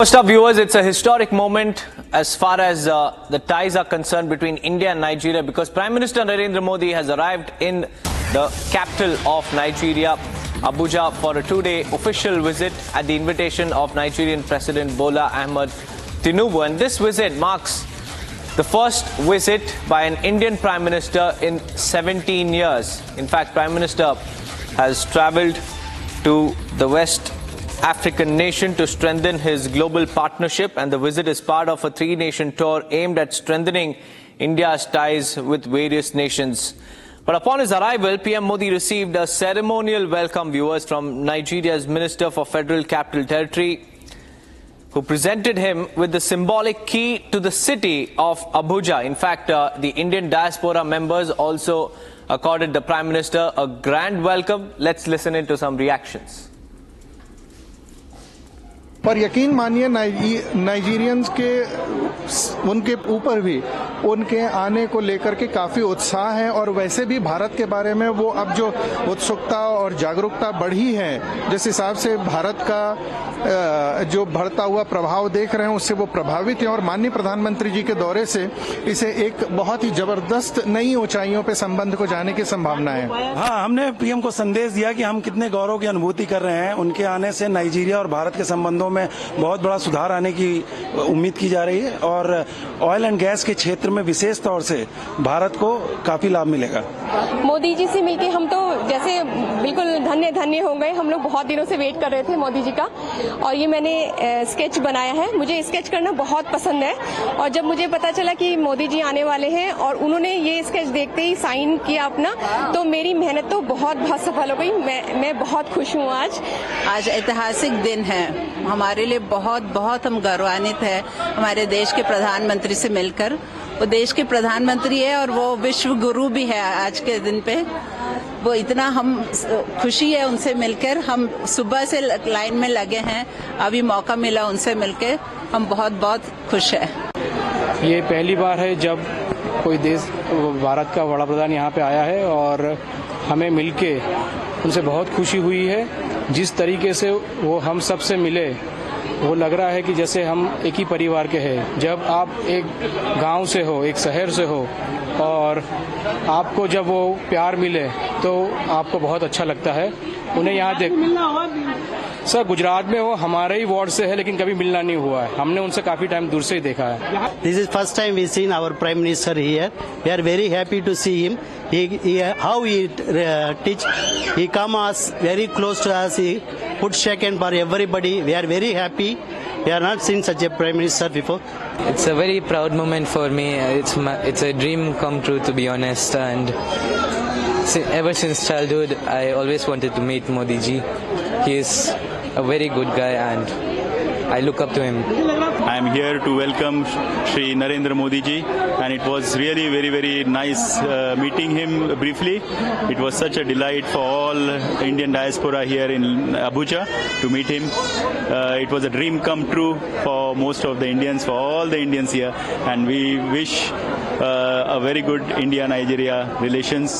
First up, viewers, it's a historic moment as far as the ties are concerned between India and Nigeria, because Prime Minister Narendra Modi has arrived in the capital of Nigeria, Abuja, for a two-day official visit at the invitation of Nigerian President Bola Ahmed Tinubu. And this visit marks the first visit by an Indian Prime Minister in 17 years. In fact, Prime Minister has travelled to the West African nation to strengthen his global partnership, and the visit is part of a three-nation tour aimed at strengthening India's ties with various nations. But upon his arrival, PM Modi received a ceremonial welcome, viewers, from Nigeria's Minister for Federal Capital Territory, who presented him with the symbolic key to the city of Abuja. In fact, the Indian diaspora members also accorded the Prime Minister a grand welcome. Let's listen into some reactions. पर यकीन मानिए Nigerians के उनके ऊपर भी उनके आने को लेकर के काफ़ी उत्साह है, और वैसे भी भारत के बारे में वो अब जो उत्सुकता और जागरूकता बढ़ी है, जिस हिसाब से भारत का जो बढ़ता हुआ प्रभाव देख रहे हैं, उससे वो प्रभावित हैं। और माननीय प्रधानमंत्री जी के दौरे से इसे एक बहुत ही जबरदस्त नई ऊंचाइयों पे संबंध को जाने की संभावना है। हाँ, हमने पीएम को संदेश दिया कि हम कितने गौरव की अनुभूति कर रहे हैं। उनके आने से नाइजीरिया और भारत के संबंधों में बहुत बड़ा सुधार आने की उम्मीद की जा रही है, और ऑयल एंड गैस के क्षेत्र में विशेष तौर से भारत को काफी लाभ मिलेगा। मोदी जी से मिलके हम तो जैसे बिल्कुल धन्य धन्य हो गए। हम लोग बहुत दिनों से वेट कर रहे थे मोदी जी का, और ये मैंने स्केच बनाया है। मुझे स्केच करना बहुत पसंद है, और जब मुझे पता चला कि मोदी जी आने वाले हैं और उन्होंने ये स्केच देखते ही साइन किया अपना, तो मेरी मेहनत तो बहुत सफल हो गई। मैं बहुत खुश हूँ। आज ऐतिहासिक दिन है हमारे लिए, बहुत हम गौरवान्वित है हमारे देश के प्रधानमंत्री से मिलकर। वो देश के प्रधानमंत्री है और वो विश्व गुरु भी है। आज के दिन पे वो इतना हम खुशी है उनसे मिलकर। हम सुबह से लाइन में लगे हैं, अभी मौका मिला उनसे मिलकर, हम बहुत खुश है। ये पहली बार है जब कोई देश भारत का बड़ा प्रधान यहाँ पे आया है, और हमें मिलके उनसे बहुत खुशी हुई है। जिस तरीके से वो हम सब से मिले, वो लग रहा है कि जैसे हम एक ही परिवार के हैं। जब आप एक गांव से हो, एक शहर से हो, और आपको जब वो प्यार मिले तो आपको बहुत अच्छा लगता है। उन्हें यहाँ देख सर, गुजरात में वो हमारे ही वार्ड से है, लेकिन कभी मिलना नहीं हुआ है। हमने उनसे काफी टाइम दूर से ही देखा है। This is first time we seen our Prime Minister here. We are very happy to see him. How he teach. He come us very close to us. He put second for everybody. We are very happy. We have not seen such a Prime Minister before. It's a very proud moment for me. It's a dream come true, to be honest. And ever since childhood, I always wanted to meet Modi ji. He is a very good guy, and I look up to him. I am here to welcome Shri Narendra Modi ji, and it was really very nice meeting him briefly. It was such a delight for all Indian diaspora here in Abuja to meet him. It was a dream come true for most of the Indians, for all the Indians here, and we wish a very good India-Nigeria relations.